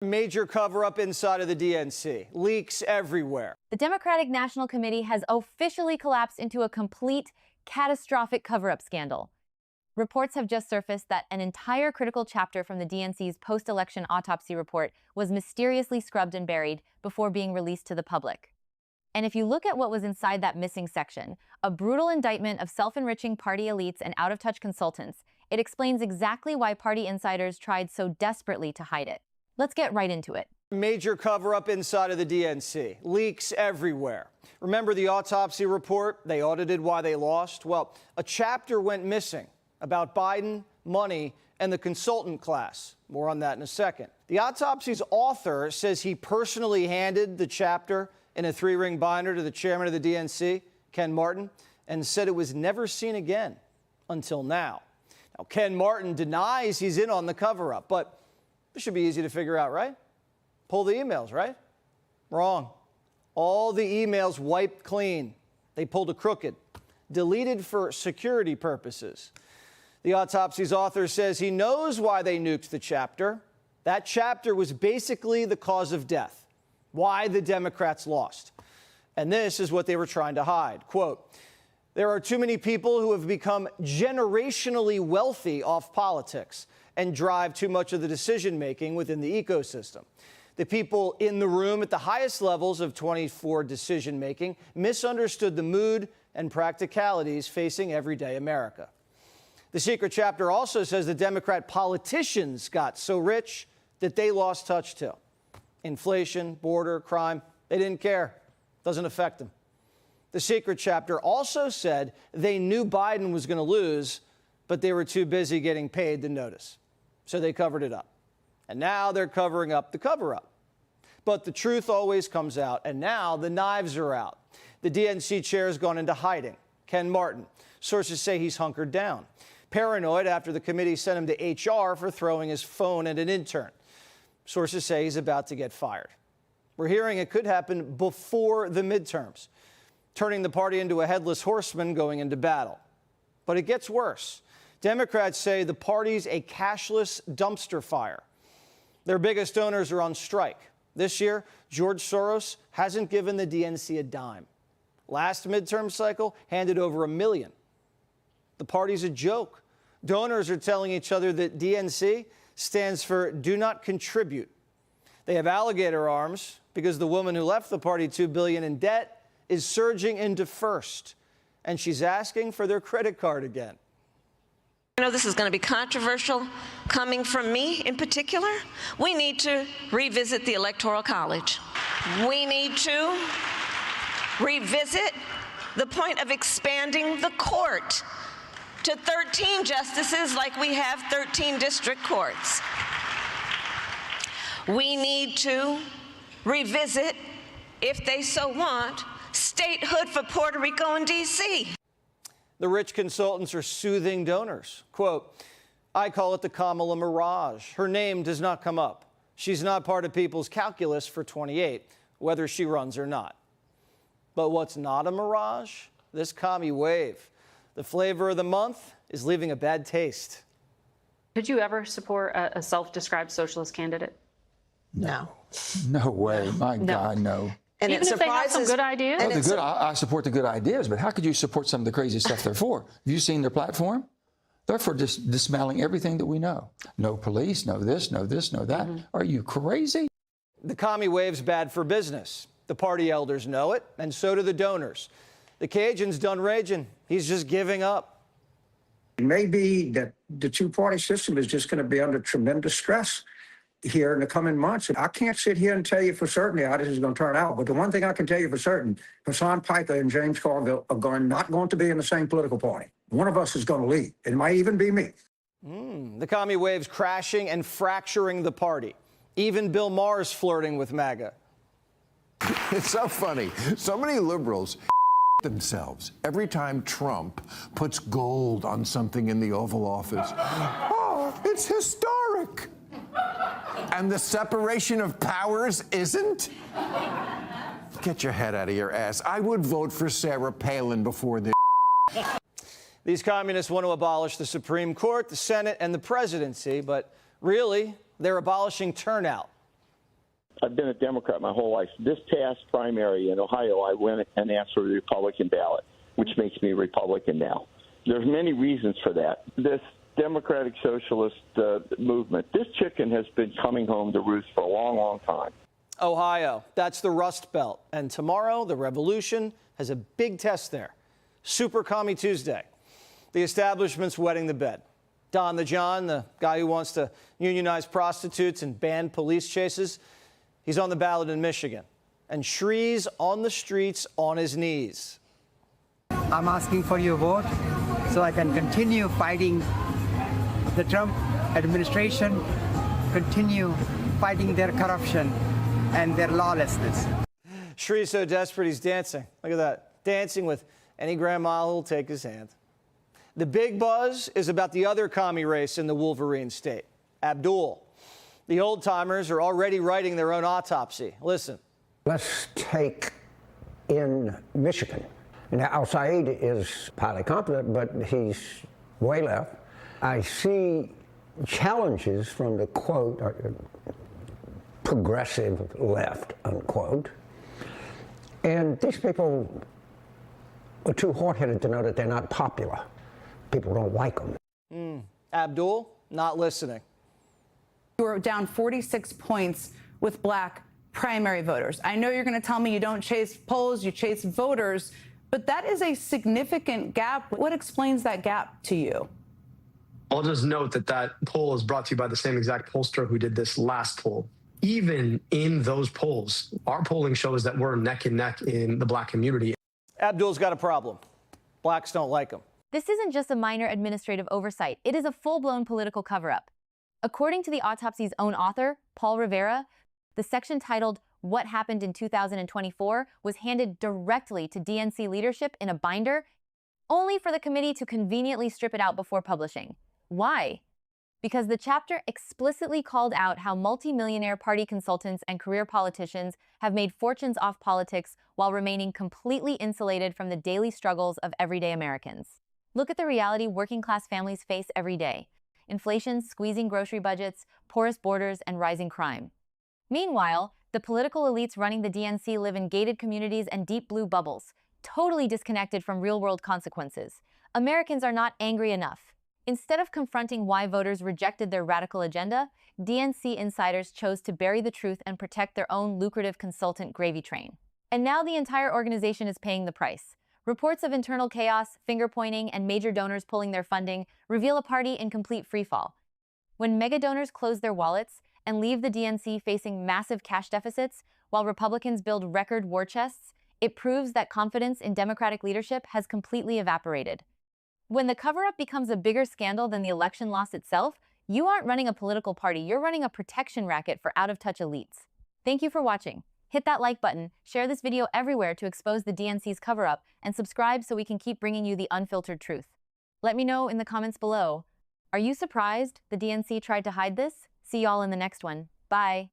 Major cover-up inside of the DNC. Leaks everywhere. The Democratic National Committee has officially collapsed into a complete, catastrophic cover-up scandal. Reports have just surfaced that an entire critical chapter from the DNC's post-election autopsy report was mysteriously scrubbed and buried before being released to the public. And if you look at what was inside that missing section, a brutal indictment of self-enriching party elites and out-of-touch consultants, it explains exactly why party insiders tried so desperately to hide it. Let's get right into it. Major cover-up inside of the DNC. Leaks everywhere. Remember the autopsy report? They audited why they lost. Well, a chapter went missing about Biden, money, and the consultant class. More on that in a second. The autopsy's author says he personally handed the chapter in a 3-ring binder to the chairman of the DNC, Ken Martin, and said it was never seen again until now. Now, Ken Martin denies he's in on the cover-up, but this should be easy to figure out, right? Pull the emails, right? Wrong. All the emails wiped clean. They pulled a crooked, deleted for security purposes. The autopsy's author says he knows why they nuked the chapter. That chapter was basically the cause of death, why the Democrats lost. And this is what they were trying to hide. Quote, "There are too many people who have become generationally wealthy off politics and drive too much of the decision-making within the ecosystem. The people in the room at the highest levels of 24 decision-making misunderstood the mood and practicalities facing everyday America." The secret chapter also says the Democrat politicians got so rich that they lost touch too. Inflation, border, crime, they didn't care. Doesn't affect them. The secret chapter also said they knew Biden was going to lose, but they were too busy getting paid to notice. So they covered it up. And now they're covering up the cover-up. But the truth always comes out, and now the knives are out. The DNC chair has gone into hiding. Ken Martin. Sources say he's hunkered down. Paranoid after the committee sent him to HR for throwing his phone at an intern. Sources say he's about to get fired. We're hearing it could happen before the midterms, turning the party into a headless horseman going into battle. But it gets worse. Democrats say the party's a cashless dumpster fire. Their biggest donors are on strike. This year, George Soros hasn't given the DNC a dime. Last midterm cycle handed over $1 million. The party's a joke. Donors are telling each other that DNC stands for Do Not Contribute. They have alligator arms because the woman who left the party $2 billion in debt is surging into first, and she's asking for their credit card again. I know this is going to be controversial coming from me in particular. We need to revisit the Electoral College. We need to revisit the point of expanding the court to 13 justices like we have 13 district courts. We need to revisit, if they so want, statehood for Puerto Rico and D.C. The rich consultants are soothing donors. Quote, "I call it the Kamala mirage. Her name does not come up. She's not part of people's calculus for 28, whether she runs or not." But what's not a mirage? This commie wave. The flavor of the month is leaving a bad taste. Could you ever support a self-described socialist candidate? No. No way. My God, no. And even if they have some good ideas? Well, I support the good ideas, but how could you support some of the crazy stuff they're for? Have you seen their platform? They're for just dismantling everything that we know. No police, no this, no this, no that. Are you crazy? The commie wave's bad for business. The party elders know it, and so do the donors. The Cajun's done raging. He's just giving up. It may be that the two-party system is just going to be under tremendous stress here in the coming months. I can't sit here and tell you for certainty how this is going to turn out, but the one thing I can tell you for certain, Hassan Piker and James Carville are not going to be in the same political party. One of us is going to leave. It might even be me. The commie wave's crashing and fracturing the party. Even Bill Maher's flirting with MAGA. It's so funny. So many liberals themselves every time Trump puts gold on something in the Oval Office. Oh, it's historic. And the separation of powers isn't? Get your head out of your ass. I would vote for Sarah Palin before this. These communists want to abolish the Supreme Court, the Senate, and the presidency, but really, they're abolishing turnout. I've been a Democrat my whole life. This past primary in Ohio, I went and asked for the Republican ballot, which makes me a Republican now. There's many reasons for that. This democratic socialist movement, this chicken has been coming home to roost for a long, long time. Ohio, that's the Rust Belt. And tomorrow, the revolution has a big test there. Super Commie Tuesday. The establishment's wetting the bed. Don the John, the guy who wants to unionize prostitutes and ban police chases, he's on the ballot in Michigan. And Shree's on the streets on his knees. I'm asking for your vote so I can continue fighting the Trump administration, continue fighting their corruption and their lawlessness. Shree's so desperate he's dancing. Look at that. Dancing with any grandma who'll take his hand. The big buzz is about the other commie race in the Wolverine state, Abdul. The old-timers are already writing their own autopsy. Listen. Let's take in Michigan. Now, Al-Said is highly competent, but he's way left. I see challenges from the, quote, progressive left, unquote. And these people are too hard-headed to know that they're not popular. People don't like them. Abdul, not listening. You were down 46 points with black primary voters. I know you're going to tell me you don't chase polls, you chase voters, but that is a significant gap. What explains that gap to you? I'll just note that that poll is brought to you by the same exact pollster who did this last poll. Even in those polls, our polling shows that we're neck and neck in the black community. Abdul's got a problem. Blacks don't like him. This isn't just a minor administrative oversight. It is a full-blown political cover-up. According to the autopsy's own author, Paul Rivera, the section titled "What Happened in 2024" was handed directly to DNC leadership in a binder, only for the committee to conveniently strip it out before publishing. Why? Because the chapter explicitly called out how multimillionaire party consultants and career politicians have made fortunes off politics while remaining completely insulated from the daily struggles of everyday Americans. Look at the reality working-class families face every day. Inflation squeezing grocery budgets, porous borders, and rising crime. Meanwhile, the political elites running the DNC live in gated communities and deep blue bubbles, totally disconnected from real-world consequences. Americans are not angry enough. Instead of confronting why voters rejected their radical agenda, DNC insiders chose to bury the truth and protect their own lucrative consultant gravy train. And now the entire organization is paying the price. Reports of internal chaos, finger-pointing, and major donors pulling their funding reveal a party in complete freefall. When mega donors close their wallets and leave the DNC facing massive cash deficits, while Republicans build record war chests, it proves that confidence in Democratic leadership has completely evaporated. When the cover-up becomes a bigger scandal than the election loss itself, you aren't running a political party, you're running a protection racket for out-of-touch elites. Thank you for watching. Hit that like button, share this video everywhere to expose the DNC's cover-up, and subscribe so we can keep bringing you the unfiltered truth. Let me know in the comments below. Are you surprised the DNC tried to hide this? See y'all in the next one. Bye.